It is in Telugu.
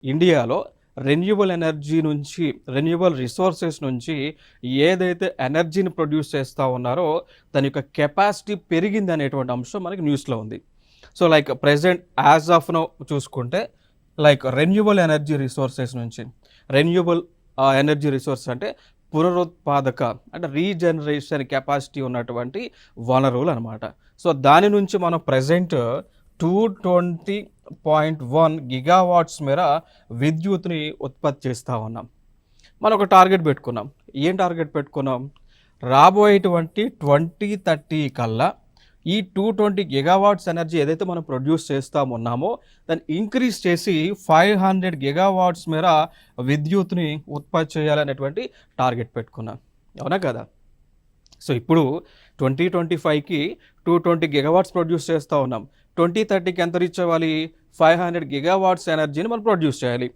ఇండియాలో రెన్యూబుల్ ఎనర్జీ నుంచి, రెన్యూబుల్ రిసోర్సెస్ నుంచి ఏదైతే ఎనర్జీని ప్రొడ్యూస్ చేస్తా ఉన్నారో, దాని యొక్క కెపాసిటీ పెరిగిందనేటువంటి అంశం మనకి న్యూస్‌లో ఉంది. So, like present as of now చూసుకుంటే, లైక్ రెన్యూబుల్ ఎనర్జీ రిసోర్సెస్ నుంచి, రెన్యూబుల్ ఎనర్జీ రిసోర్స్ అంటే పునరుత్పాదక అంటే రీజనరేషన్ కెపాసిటీ ఉన్నటువంటి వనరులనమాట. సో, దాని నుంచి మనం ప్రెజెంట్ 220.1 గిగావాట్స్ మేర విద్యుత్‌ని ఉత్పత్తి చేస్తా ఉన్నాం. మనం ఒక టార్గెట్ పెట్టుకున్నాం. ఏం టార్గెట్ పెట్టుకున్నాం? రాబోయేటువంటి 2030 కల్లా ఈ 220 గిగావాట్స్ ఎనర్జీ ఏదైతే మనం ప్రొడ్యూస్ చేస్తా ఉన్నామో, దాన్ని ఇంక్రీజ్ చేసి 500 గిగావాట్స్ మేర విద్యుత్‌ని ఉత్పత్తి చేయాలనేటువంటి టార్గెట్ పెట్టుకున్నాం. అవునా కదా? సో, ఇప్పుడు 2025కి 220 గిగావాట్స్ ప్రొడ్యూస్ చేస్తా ఉన్నాం. 2030కి ఎంత రీచ్ అవ్వాలి? 500 గిగావాట్స్ ఎనర్జీని మనం ప్రొడ్యూస్ చేయాలి.